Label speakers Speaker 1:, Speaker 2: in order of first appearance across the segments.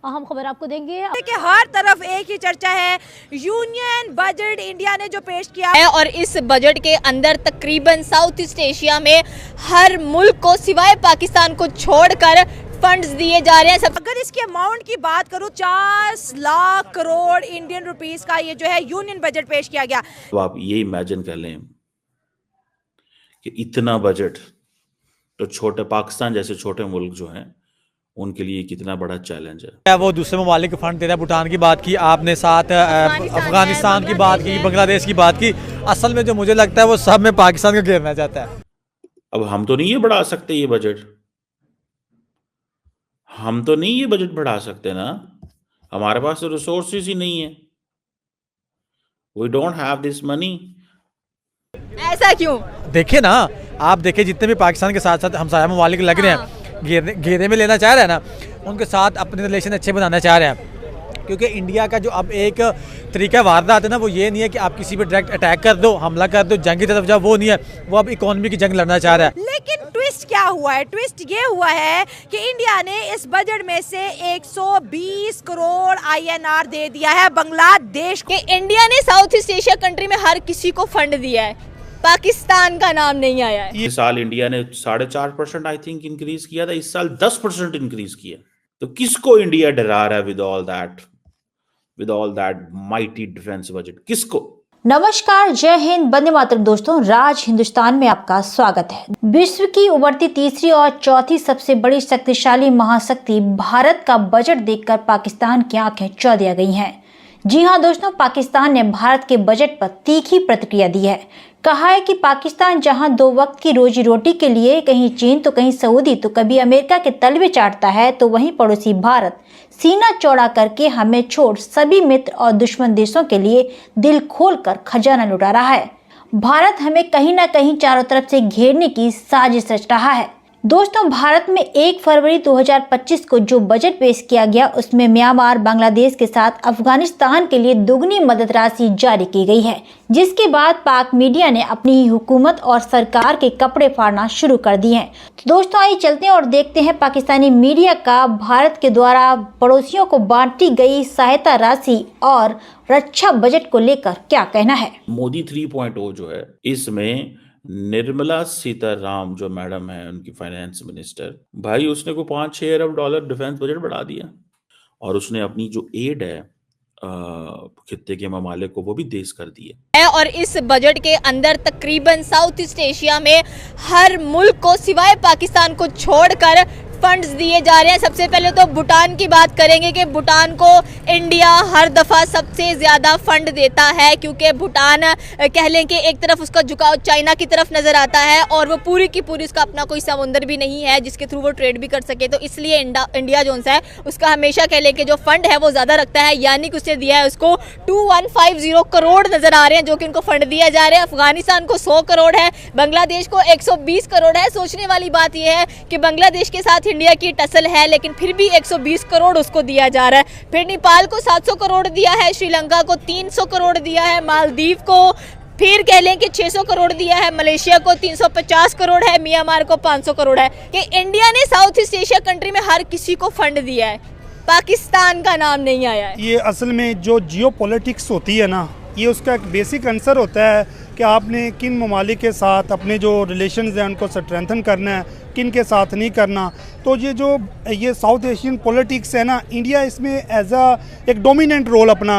Speaker 1: अहम खबर आपको देंगे
Speaker 2: कि हर तरफ एक ही चर्चा है, यूनियन बजट इंडिया ने जो पेश किया है
Speaker 3: और इस बजट के अंदर तकरीबन साउथ ईस्ट एशिया में हर मुल्क को सिवाय पाकिस्तान को छोड़कर फंड्स दिए जा रहे हैं।
Speaker 2: अगर इसके अमाउंट की बात करूं, 50 लाख करोड़ इंडियन रुपीस का ये जो है यूनियन बजट पेश किया गया।
Speaker 4: तो आप ये इमेजिन कर लें कि इतना बजट तो छोटे पाकिस्तान जैसे छोटे मुल्क जो हैं उनके लिए कितना बड़ा चैलेंज है।
Speaker 5: वो दूसरे ममालिक को फंड दे रहा है। भूटान की बात की आपने, साथ अफगानिस्तान की बात की, बांग्लादेश की बात की। असल में जो मुझे लगता है वो सब में पाकिस्तान को घेरना चाहता है।
Speaker 4: अब हम तो नहीं ये बढ़ा सकते, ये बजट हम तो नहीं ये बजट बढ़ा सकते ना, हमारे पास तो रिसोर्सेज ही नहीं है। We don't have this money.
Speaker 3: ऐसा क्यों?
Speaker 5: देखिए ना, आप देखिए जितने भी पाकिस्तान के साथ साथ हमसाया ममालिक लग रहे हैं, घेरे में लेना चाह रहे हैं ना, उनके साथ अपने रिलेशन अच्छे बनाना चाह रहे हैं। क्योंकि इंडिया का जो अब एक तरीका वारदात है ना, वो ये नहीं है कि आप किसी पे डायरेक्ट अटैक कर दो, हमला कर दो, जंग की तरफ जाओ, वो नहीं है। वो अब इकोनॉमी की जंग लड़ना चाह रहा है।
Speaker 2: लेकिन ट्विस्ट क्या हुआ है? ट्विस्ट ये हुआ है कि इंडिया ने इस बजट में से 120 करोड़ INR दे दिया है बांग्लादेश को।
Speaker 3: इंडिया ने साउथ ईस्ट एशिया कंट्री में हर किसी को फंड दिया है, पाकिस्तान का नाम नहीं आया है।
Speaker 4: ये साल इंडिया ने 4.5% आई थिंक इंक्रीज किया था, इस साल 10% इंक्रीज किया। तो किसको इंडिया डरा रहा है with all that mighty defence budget? किसको?
Speaker 1: नमस्कार, जय हिंद, वंदे मातरम। दोस्तों, राज हिंदुस्तान में आपका स्वागत है। विश्व की उभरती तीसरी और चौथी सबसे बड़ी शक्तिशाली महाशक्ति भारत का बजट देखकर पाकिस्तान की आंखें चौंधिया गई हैं। जी हां दोस्तों, पाकिस्तान ने भारत के बजट पर तीखी प्रतिक्रिया दी है। कहा है कि पाकिस्तान जहां 2 वक्त की रोजी रोटी के लिए कहीं चीन तो कहीं सऊदी तो कभी अमेरिका के तलवे चाटता है, तो वहीं पड़ोसी भारत सीना चौड़ा करके हमें छोड़ सभी मित्र और दुश्मन देशों के लिए दिल खोलकर खजाना लुटा रहा है। भारत हमें कहीं ना कहीं चारों तरफ से घेरने की साजिश रच रहा है। दोस्तों, भारत में 1 फरवरी 2025 को जो बजट पेश किया गया, उसमें म्यांमार, बांग्लादेश के साथ अफगानिस्तान के लिए दुगनी मदद राशि जारी की गई है, जिसके बाद पाक मीडिया ने अपनी हुकूमत और सरकार के कपड़े फाड़ना शुरू कर दिए हैं। तो दोस्तों, आइए चलते हैं और देखते हैं पाकिस्तानी मीडिया का भारत के द्वारा पड़ोसियों को बांटी गई सहायता राशि और रक्षा बजट को लेकर क्या कहना है।
Speaker 4: मोदी 3.0 जो है, इसमें निर्मला सीताराम जो मैडम है, उनकी फाइनेंस मिनिस्टर, भाई उसने को $5-6 अरब डिफेंस बजट बढ़ा दिया। और उसने अपनी जो एड है खित्ते के ममालिक को, वो भी तेज कर दी है।
Speaker 3: और इस बजट के अंदर तकरीबन साउथ ईस्ट एशिया में हर मुल्क को सिवाय पाकिस्तान को छोड़कर फंड्स दिए जा रहे हैं। सबसे पहले तो भूटान की बात करेंगे कि भूटान को इंडिया हर दफ़ा सबसे ज़्यादा फंड देता है, क्योंकि भूटान कह लें कि एक तरफ उसका झुकाव चाइना की तरफ नज़र आता है और वो पूरी की पूरी उसका अपना कोई समुंदर भी नहीं है जिसके थ्रू वो ट्रेड भी कर सके। तो इसलिए इंडिया जो है उसका हमेशा कह लें कि जो फंड है वो ज़्यादा रखता है, यानी कि उसने दिया है उसको 2150 करोड़ नज़र आ रहे हैं जो कि उनको फंड दिया जा रहा है। अफगानिस्तान को 100 करोड़ है, बांग्लादेश को 120 करोड़ है। सोचने वाली बात यह है कि बांग्लादेश के साथ इंडिया की टसल है, लेकिन फिर भी 120 करोड़ उसको दिया जा रहा है। फिर नेपाल को 700 करोड़ दिया है, श्रीलंका को 300 करोड़ दिया है, मालदीव को फिर कह लें कि 600 करोड़ दिया है, मलेशिया को 350 करोड़ है, म्यांमार को 500 करोड़ है। कि इंडिया ने साउथ ईस्ट एशिया कंट्री में हर किसी को फंड दिया है, पाकिस्तान का नाम नहीं आया है।
Speaker 6: ये असल में जो जियोपॉलिटिक्स होती है ना, ये उसका एक बेसिक आंसर होता है कि आपने किन ममालिक के साथ अपने जो रिलेशंस हैं उनको स्ट्रेंथन करना है, किन के साथ नहीं करना। तो ये साउथ एशियन पॉलिटिक्स है ना, इंडिया इसमें एज एक डोमिनेंट रोल अपना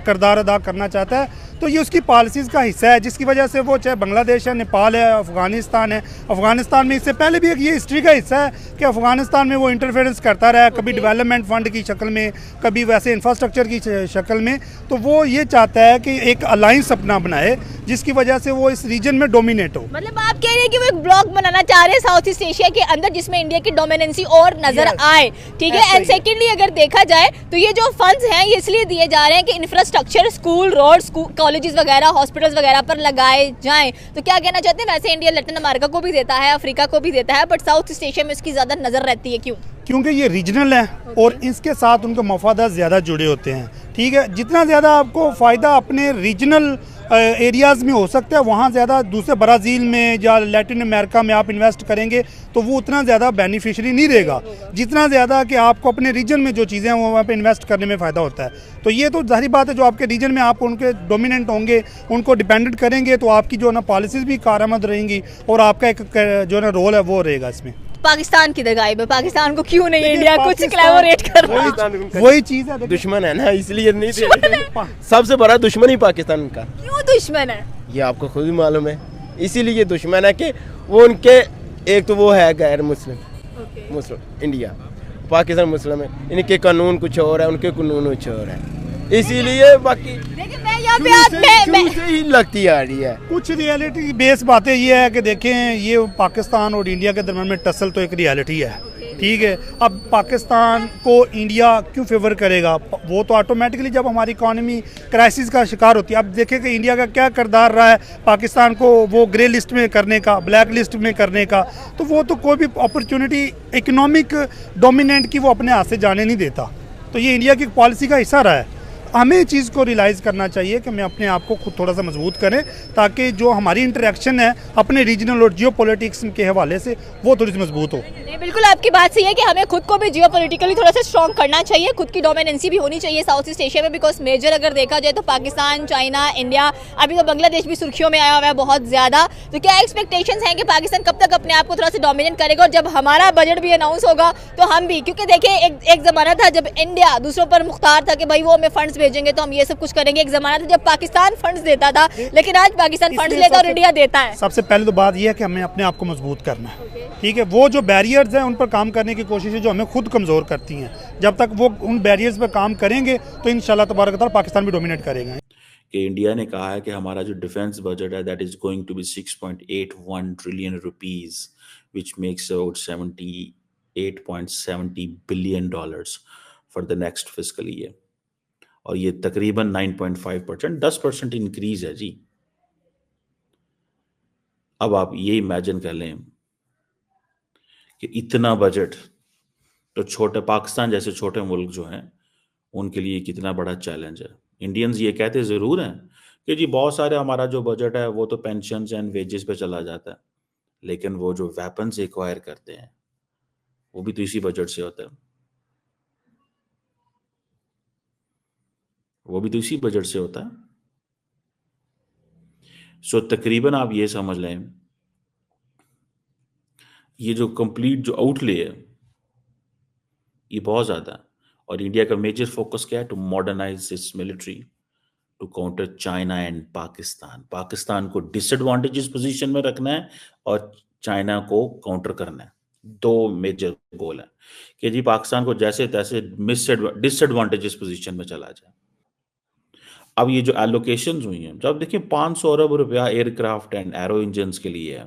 Speaker 6: किरदार अदा करना चाहता है। तो ये उसकी पॉलिसीज़ का हिस्सा है, जिसकी वजह से वो चाहे बांग्लादेश है, नेपाल है, अफगानिस्तान है। अफगानिस्तान में इससे पहले भी एक ये हिस्ट्री का हिस्सा है कि अफगानिस्तान में वो इंटरफेरेंस करता रहा, कभी डेवलपमेंट फंड की शक्ल में, कभी वैसे इंफ्रास्ट्रक्चर की शक्ल में। तो वो ये चाहता है कि एक अलायंस अपना बनाए जिसकी वजह से वो इस रीजन में डोमिनेट हो।
Speaker 3: मतलब आप कह रहे हैं कि वो एक ब्लॉक बनाना चाह रहे हैं साउथ ईस्ट एशिया के अंदर जिसमें इंडिया की डोमिनेंसी और नजर आए, ठीक है। एंड सेकेंडली अगर देखा जाए तो ये जो फंड्स हैं ये इसलिए दिए जा रहे हैं कि इंफ्रास्ट्रक्चर, स्कूल, रोड, कॉलेजेस वगैरह, हॉस्पिटल्स वगैरह पर लगाए जाएं। तो क्या कहना चाहते हैं, वैसे इंडिया लैटिन अमेरिका को भी देता है, अफ्रीका को भी देता है, बट साउथ ईस्ट एशिया में इसकी ज्यादा नजर रहती है। क्यों?
Speaker 6: क्योंकि ये रीजनल है और इसके साथ उनके मफादात ज़्यादा जुड़े होते हैं, ठीक है। जितना ज़्यादा आपको फ़ायदा अपने रीजनल एरियाज़ में हो सकता है, वहाँ ज़्यादा दूसरे ब्राज़ील में या लैटिन अमेरिका में आप इन्वेस्ट करेंगे तो वो उतना ज़्यादा बेनिफिशियरी नहीं रहेगा जितना ज़्यादा कि आपको अपने रीजन में जो चीज़ें हैं वो वहाँ पे इन्वेस्ट करने में फ़ायदा होता है। तो ये तो ज़ाहिर बात है, जो आपके रीजन में आप उनके डोमिनेंट होंगे, उनको डिपेंडेंट करेंगे, तो आपकी जो है ना पॉलिसीज़ भी कारआमद रहेंगी और आपका एक जो है ना रोल है वो रहेगा इसमें।
Speaker 3: पाकिस्तान की गायब है, पाकिस्तान को क्यों नहीं इंडिया कुछ कोलैबोरेट कर रहा?
Speaker 6: वही चीज़ है,
Speaker 7: दुश्मन है ना, इसलिए नहीं दे रहे। सबसे बड़ा दुश्मन ही पाकिस्तान का।
Speaker 3: क्यों दुश्मन है?
Speaker 7: ये आपको खुद ही मालूम है, इसीलिए दुश्मन है कि वो उनके एक तो वो है गैर मुस्लिम, मुस्लिम इंडिया, पाकिस्तान मुस्लिम है, इनके कानून कुछ और है, उनके कानून कुछ और है, इसीलिए बाकी
Speaker 3: लेकिन मैं यहाँ पे
Speaker 7: शुरू से ही लगती आ रही है।
Speaker 6: कुछ रियलिटी बेस बातें ये है कि देखें, ये पाकिस्तान और इंडिया के दरमियान में टसल तो एक रियलिटी है, ठीक है। अब पाकिस्तान को इंडिया क्यों फेवर करेगा? वो तो ऑटोमेटिकली जब हमारी इकॉनमी क्राइसिस का शिकार होती है, अब देखें कि इंडिया का क्या किरदार रहा है पाकिस्तान को वो ग्रे लिस्ट में करने का, ब्लैक लिस्ट में करने का, तो वो तो कोई भी अपॉर्चुनिटी इकोनॉमिक डोमिनेंट की वो अपने हाथ से जाने नहीं देता। तो ये इंडिया की पॉलिसी का हिस्सा रहा है। हमें इस चीज़ को रियलाइज़ करना चाहिए कि हमें अपने आप को खुद थोड़ा सा मजबूत करें, ताकि जो हमारी इंटरेक्शन है अपने रीजनल और जियो पॉलिटिक्स के हवाले से वो थोड़ी सी मजबूत हो।
Speaker 3: नहीं, बिल्कुल आपकी बात सही है कि हमें खुद को भी जियोपॉलिटिकली थोड़ा सा स्ट्रॉन्ग करना चाहिए, खुद की डोमिनेंसी भी होनी चाहिए साउथ ईस्ट एशिया में, बिकॉज मेजर अगर देखा जाए तो पाकिस्तान, चाइना, इंडिया, अभी तो बांग्लादेश भी सुर्खियों में आया हुआ है बहुत ज़्यादा। तो क्या एक्सपेक्टेशंस हैं कि पाकिस्तान कब तक अपने आप को थोड़ा सा डोमिनेट करेगा, और जब हमारा बजट भी अनाउंस होगा तो हम भी, क्योंकि देखिए एक ज़माना था जब इंडिया दूसरों पर मुख्तार था कि भाई वो हमें फंड्स भेजेंगे तो हम ये सब कुछ करेंगे। एक ज़माना था जब पाकिस्तान फंड्स देता था, लेकिन आज पाकिस्तान फंड्स लेता है और इंडिया देता है।
Speaker 6: सबसे पहले तो बात यह है कि हमें अपने आप को मजबूत करना है, ठीक है। वो जो बैरियर्स हैं उन पर काम करने की कोशिश है जो हमें खुद कमज़ोर करती हैं, जब तक वो उन बैरियर्स पर काम करेंगे तो इंशाल्लाह तबारक तआला पाकिस्तान भी डोमिनेट करेगा।
Speaker 4: कि इंडिया ने कहा है कि हमारा जो डिफेंस बजट है that is going to be 6.81 trillion rupees, which makes about 78.70 billion dollars for the next fiscal year, और ये तकरीबन 9.5%, 10% इंक्रीज है जी। अब आप ये इमेजिन कर लें कि इतना बजट तो छोटे पाकिस्तान जैसे छोटे मुल्क जो हैं उनके लिए कितना बड़ा चैलेंज है। इंडियंस ये कहते ज़रूर हैं कि जी बहुत सारे हमारा जो बजट है वो तो पेंशन एंड वेजेस पे चला जाता है, लेकिन वो जो वेपन्स एक्वायर करते हैं वो भी तो इसी बजट से होता है, वो भी तो इसी बजट से होता है। सो तकरीबन आप ये समझ लें, ये जो कंप्लीट जो आउटले है ये बहुत ज़्यादा है, और इंडिया का मेजर फोकस क्या है? To modernise its military to counter China and Pakistan. Pakistan को डिसएडवांटेजेस पोजीशन में रखना है और चाइना को काउंटर करना है। दो मेजर गोल है कि जी पाकिस्तान को जैसे तैसे डिसएडवांटेजेस पोजीशन में चला जाए। अब ये जो एलोकेशंस हुई हैं, जब देखिए 500 अरब रुपया एयरक्राफ्ट एंड एरो इंजन्स के लिए है,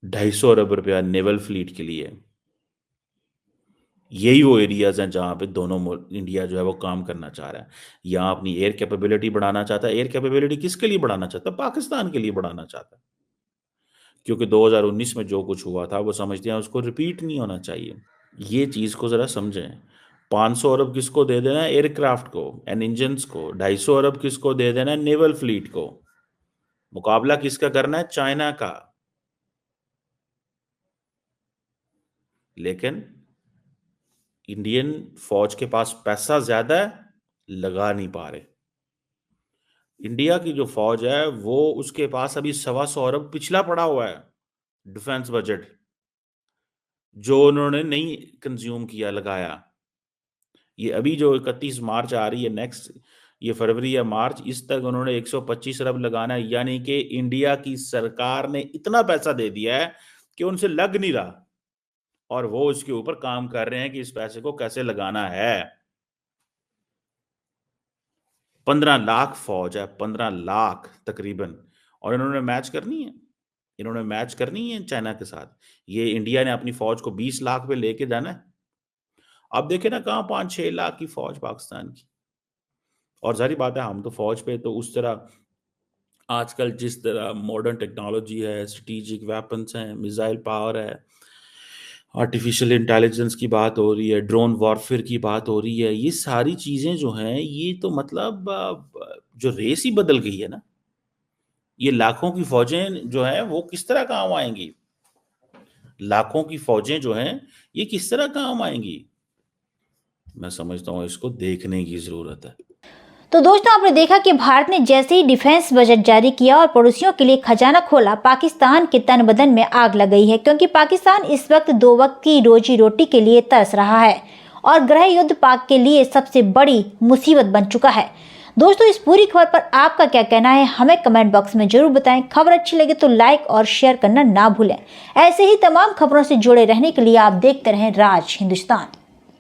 Speaker 4: 250 अरब रुपया नेवल फ्लीट के लिए, यही वो एरियाज हैं जहां पे दोनों इंडिया जो है वो काम करना चाह रहा है। यहाँ अपनी एयर कैपेबिलिटी बढ़ाना चाहता है। एयर कैपेबिलिटी किसके लिए बढ़ाना चाहता है? पाकिस्तान के लिए बढ़ाना चाहता है, क्योंकि 2019 में जो कुछ हुआ था वो समझते हैं उसको रिपीट नहीं होना चाहिए। ये चीज को जरा समझें। 500 अरब किसको दे देना है? एयरक्राफ्ट को एंड इंजन्स को। 250 अरब किसको दे देना है? नेवल फ्लीट को। मुकाबला किसका करना है? चाइना का। लेकिन इंडियन फौज के पास पैसा ज्यादा है, लगा नहीं पा रहे। इंडिया की जो फौज है वो उसके पास अभी 125 अरब पिछला पड़ा हुआ है डिफेंस बजट, जो उन्होंने नहीं कंज्यूम किया, लगाया। ये अभी जो 31 मार्च आ रही है, नेक्स्ट ये फरवरी या मार्च, इस तक उन्होंने 125 अरब लगाना है। यानी कि इंडिया की सरकार ने इतना पैसा दे दिया है कि उनसे लग नहीं रहा, और वो उसके ऊपर काम कर रहे हैं कि इस पैसे को कैसे लगाना है। 15 लाख फौज है, 15 लाख तकरीबन, और इन्होंने मैच करनी है, इन्होंने मैच करनी है चाइना के साथ। ये इंडिया ने अपनी फौज को 20 लाख पे लेके जाना है। अब देखे ना कहाँ 5-6 लाख की फौज पाकिस्तान की। और जारी बात है, हम तो फौज पे तो उस तरह आजकल जिस तरह मॉडर्न टेक्नोलॉजी है, स्ट्रेटेजिक वेपन्स हैं, मिसाइल पावर है, आर्टिफिशियल इंटेलिजेंस की बात हो रही है, ड्रोन वॉरफेयर की बात हो रही है, ये सारी चीजें जो हैं ये तो मतलब जो रेस ही बदल गई है ना। ये लाखों की फौजें जो हैं वो किस तरह काम आएंगी, लाखों की फौजें जो हैं ये किस तरह काम आएंगी। मैं समझता हूँ इसको देखने की जरूरत है।
Speaker 1: तो दोस्तों, आपने देखा कि भारत ने जैसे ही डिफेंस बजट जारी किया और पड़ोसियों के लिए खजाना खोला, पाकिस्तान के तन बदन में आग लग गई है, क्योंकि पाकिस्तान इस वक्त 2 वक्त की रोजी रोटी के लिए तरस रहा है और गृह युद्ध पाक के लिए सबसे बड़ी मुसीबत बन चुका है। दोस्तों, इस पूरी खबर पर आपका क्या कहना है, हमें कमेंट बॉक्स में जरूर बताएं। खबर अच्छी लगे तो लाइक और शेयर करना ना भूलें। ऐसे ही तमाम खबरों से जुड़े रहने के लिए आप देखते रहें राज हिंदुस्तान।